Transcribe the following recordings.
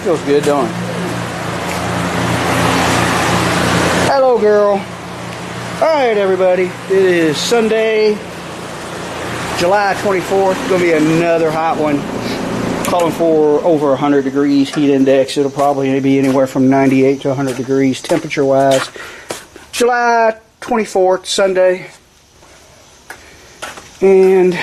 Feels good, don't it? Hello, girl. Alright, everybody. It is Sunday, July 24th. It's going to be another hot one. Calling for over 100 degrees heat index. It'll probably be anywhere from 98 to 100 degrees temperature-wise. July 24th, Sunday. And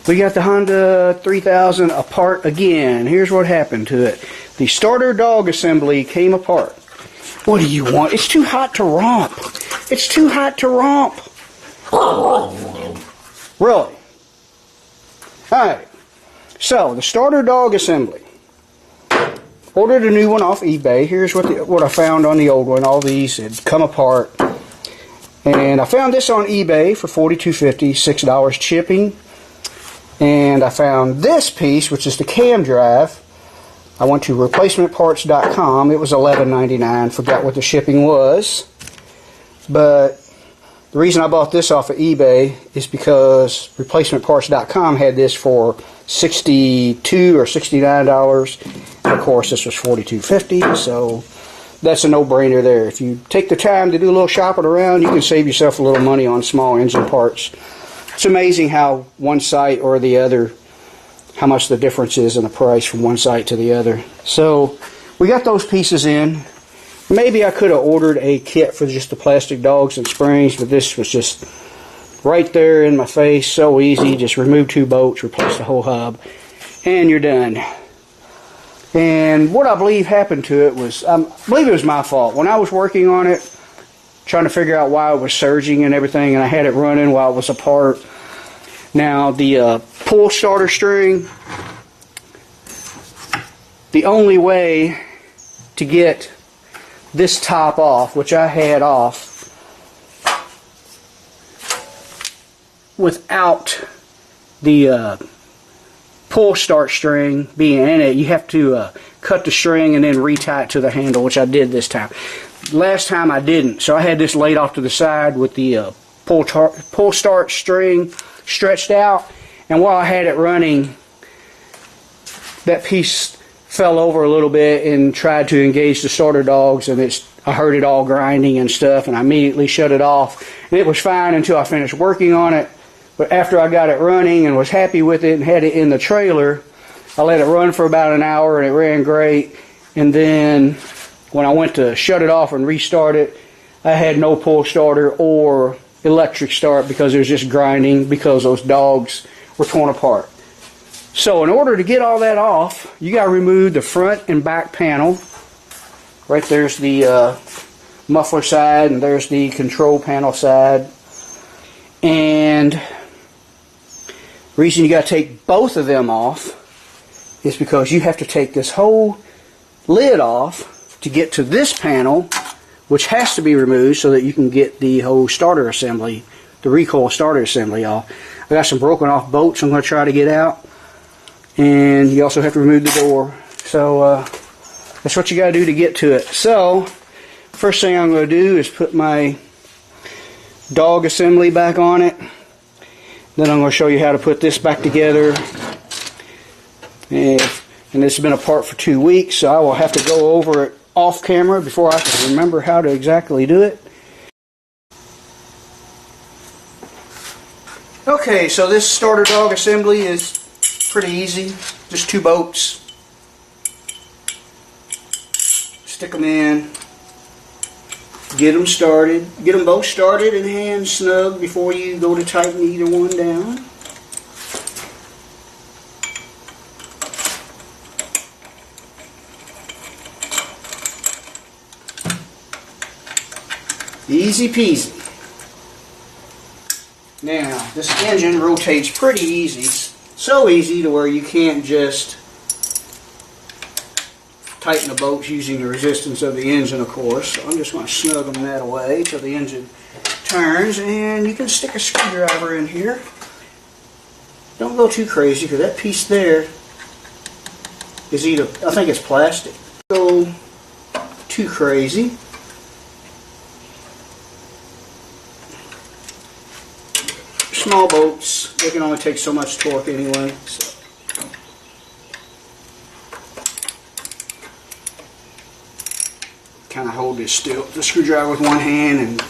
we got the Honda 3000 apart again. Here's what happened to it. The starter dog assembly came apart. What do you want? It's too hot to romp. It's too hot to romp. Really? Alright. So, the starter dog assembly. Ordered a new one off eBay. Here's what I found on the old one. All these had come apart. And I found this on eBay for $42.50, $6 shipping. And I found this piece, which is the cam drive. I went to replacementparts.com. It was $11.99. Forgot what the shipping was. But the reason I bought this off of eBay is because replacementparts.com had this for $62 or $69. And of course, this was $42.50. So that's a no-brainer there. If you take the time to do a little shopping around, you can save yourself a little money on small engine parts. It's amazing how one site or the other, how much the difference is in the price from one site to the other. So we got those pieces in. Maybe I could have ordered a kit for just the plastic dogs and springs, but this was just right there in my face. So easy. Just remove 2 bolts, replace the whole hub, and you're done. And what I believe happened to it was, I believe it was my fault. When I was working on it, trying to figure out why it was surging and everything, and I had it running while it was apart. Now, the pull starter string, the only way to get this top off, which I had off, without the pull start string being in it, you have to cut the string and then retie it to the handle, which I did this time. Last time I didn't, so I had this laid off to the side with the pull start string stretched out, and while I had it running, that piece fell over a little bit and tried to engage the starter dogs, and I heard it all grinding and stuff, and I immediately shut it off. And it was fine until I finished working on it, but after I got it running and was happy with it and had it in the trailer, I let it run for about an hour and it ran great, and then when I went to shut it off and restart it, I had no pull starter or electric start because it was just grinding because those dogs were torn apart. So in order to get all that off, you got to remove the front and back panel. Right there's the muffler side, and there's the control panel side. And the reason you got to take both of them off is because you have to take this whole lid off to get to this panel, which has to be removed so that you can get the whole starter assembly, the recoil starter assembly off. I got some broken off bolts I'm going to try to get out, and you also have to remove the door. So that's what you got to do to get to it. So first thing I'm going to do is put my dog assembly back on it. Then I'm going to show you how to put this back together. And this has been apart for 2 weeks, so I will have to go over it off camera before I can remember how to exactly do it. Okay, so this starter dog assembly is pretty easy. Just 2 bolts. Stick them in. Get them started. Get them both started and hand snug before you go to tighten either one down. Easy peasy. Now, this engine rotates pretty easy. So easy to where you can't just tighten the bolts using the resistance of the engine, of course. So I'm just going to snug them that away till the engine turns, and you can stick a screwdriver in here. Don't go too crazy, because that piece there is either, I think it's plastic. Don't go too crazy. Small bolts, they can only take so much torque anyway. So. hold this still, the screwdriver with one hand and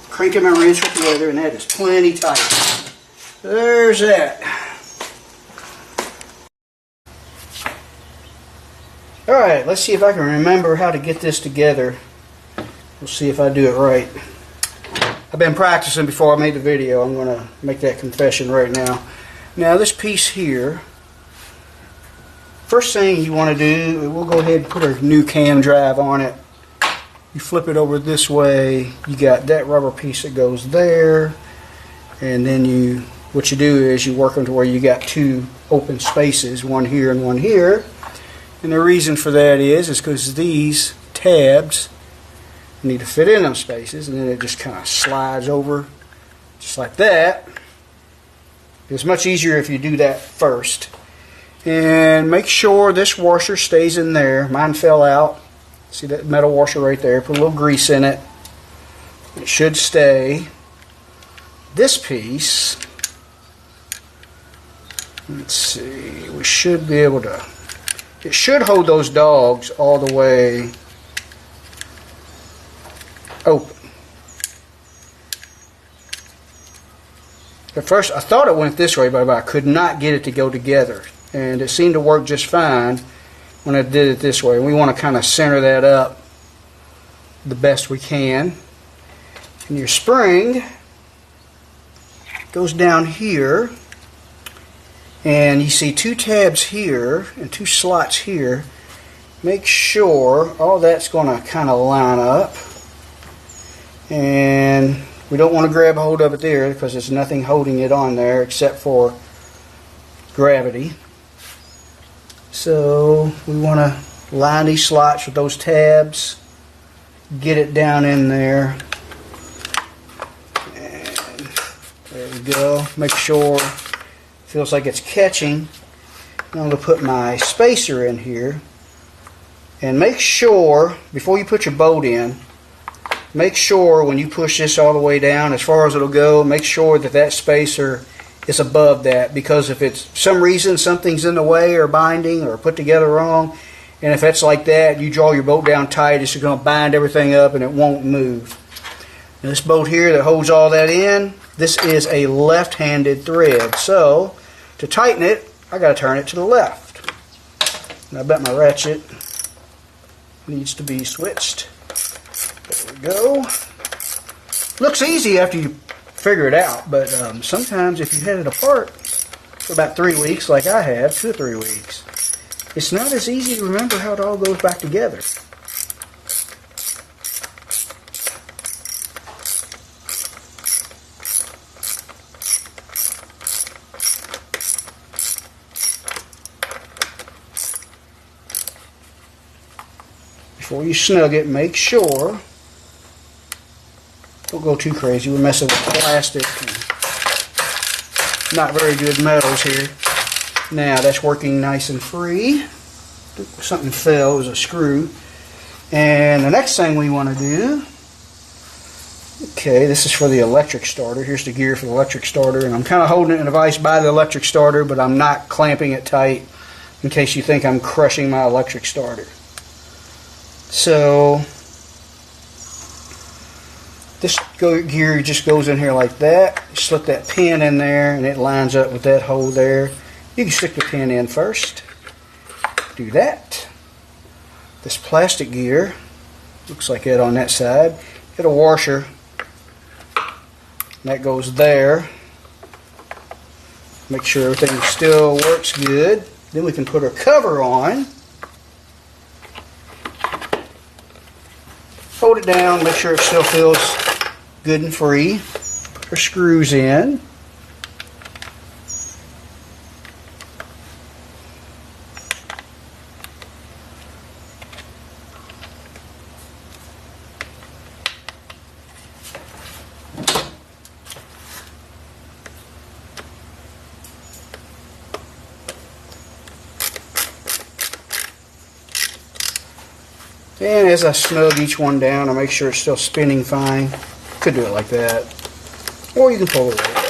cranking my wrench with the other, and that is plenty tight. There's that. Alright, let's see if I can remember how to get this together. We'll see if I do it right. I've been practicing before I made the video. I'm going to make that confession right now. Now this piece here, first thing you want to do, we'll go ahead and put a new cam drive on it. You flip it over this way, you got that rubber piece that goes there, and then what you do is you work them to where you got two open spaces, one here and one here. And the reason for that is because these tabs need to fit in them spaces, and then it just kind of slides over just like that. It's much easier if you do that first. And make sure this washer stays in there. Mine fell out. See that metal washer right there? Put a little grease in it. It should stay. This piece, let's see, we should be able to, it should hold those dogs all the way open. At first I thought it went this way, but I could not get it to go together. And it seemed to work just fine when I did it this way. We want to kind of center that up the best we can. And your spring goes down here, and you see two tabs here and two slots here. Make sure all that's going to kind of line up, and we don't want to grab hold of it there because there's nothing holding it on there except for gravity. So we want to line these slots with those tabs, get it down in there, and there we go. Make sure it feels like it's catching. I'm going to put my spacer in here, and make sure before you put your bolt in, make sure when you push this all the way down as far as it'll go, make sure that that spacer is above that, because if it's some reason something's in the way or binding or put together wrong, and if it's like that, you draw your bolt down tight, it's going to bind everything up and it won't move. And this bolt here that holds all that in, this is a left-handed thread, so to tighten it I got to turn it to the left. And I bet my ratchet needs to be switched. There we go. Looks easy after you figure it out, but sometimes if you had it apart for about 3 weeks like I have, 2 or 3 weeks, it's not as easy to remember how it all goes back together. Before you snug it, make sure, don't go too crazy, we're messing with plastic, not very good metals here. Now that's working nice and free. Something fell, it was a screw. And the next thing we want to do, okay, this is for the electric starter. Here's the gear for the electric starter, and I'm kind of holding it in a vise by the electric starter, but I'm not clamping it tight in case you think I'm crushing my electric starter. So this gear just goes in here like that. You slip that pin in there and it lines up with that hole there. You can stick the pin in first. Do that. This plastic gear looks like it on that side. Get a washer. That goes there. Make sure everything still works good. Then we can put our cover on. Hold it down, make sure it still feels good and free. Put our screws in. And as I snug each one down, I make sure it's still spinning fine. Could do it like that. Or you can pull it away.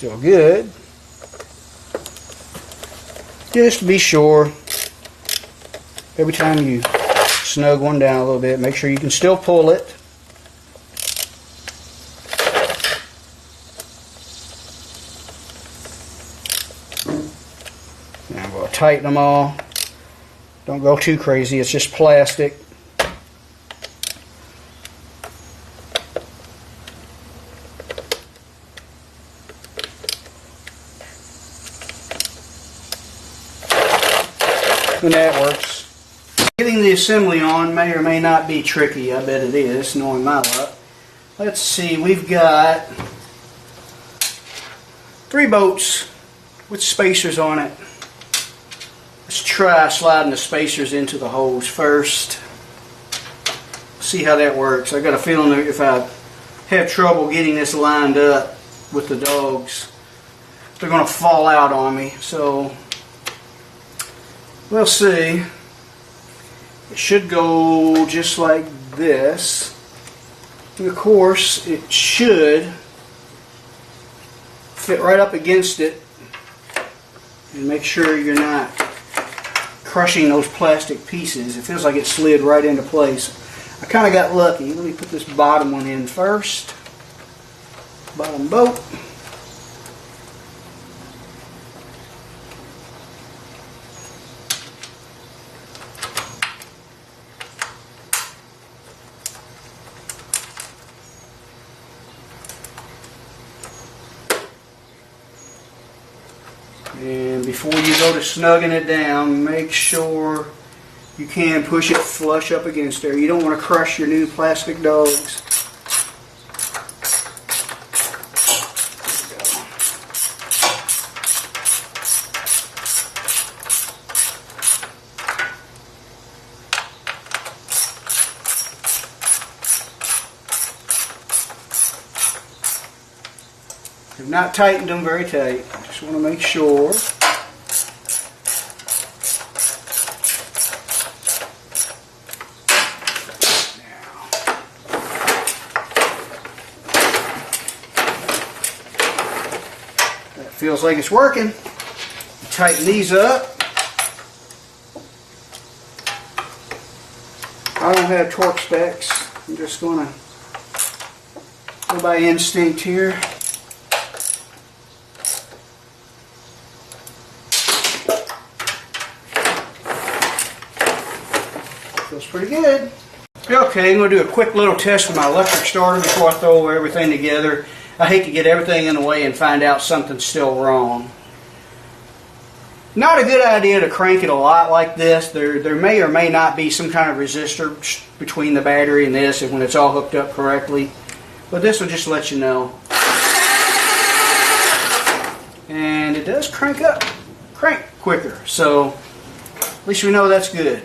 still good. Just to be sure, every time you snug one down a little bit, make sure you can still pull it. Now I'm going to tighten them all. Don't go too crazy, it's just plastic. And that works. Getting the assembly on may or may not be tricky. I bet it is, knowing my luck. Let's see, we've got 3 bolts with spacers on it. Let's try sliding the spacers into the holes first. See how that works. I got a feeling that if I have trouble getting this lined up with the dogs, they're going to fall out on me. So we'll see. It should go just like this. And of course, it should fit right up against it. And make sure you're not crushing those plastic pieces. It feels like it slid right into place. I kind of got lucky. Let me put this bottom one in first. Bottom bolt. And before you go to snugging it down, make sure you can push it flush up against there. You don't want to crush your new plastic dogs. I've not tightened them very tight. Just want to make sure. That feels like it's working. Tighten these up. I don't have torque specs. I'm just going to go by instinct here. Feels pretty good. Okay, I'm going to do a quick little test with my electric starter before I throw everything together. I hate to get everything in the way and find out something's still wrong. Not a good idea to crank it a lot like this. There may or may not be some kind of resistor between the battery and this and when it's all hooked up correctly. But this will just let you know. And it does crank quicker. So at least we know that's good.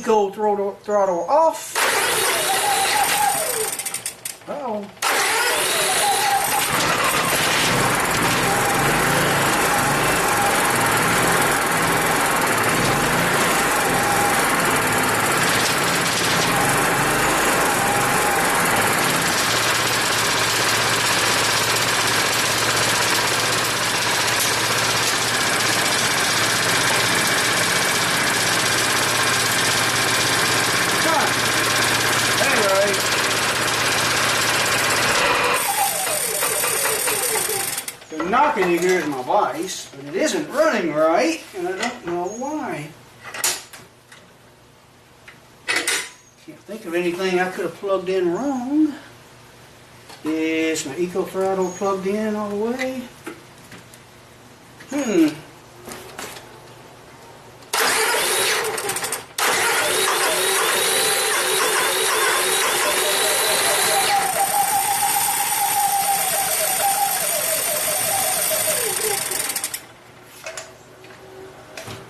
eco throttle off. Uh-oh. Knocking you here's my vice, but it isn't running right, and I don't know why. Can't think of anything I could have plugged in wrong. Is my eco throttle plugged in all the way?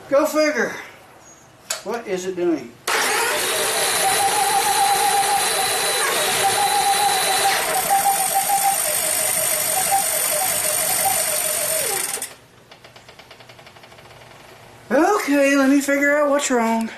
Go figure. What is it doing? Okay, let me figure out what's wrong.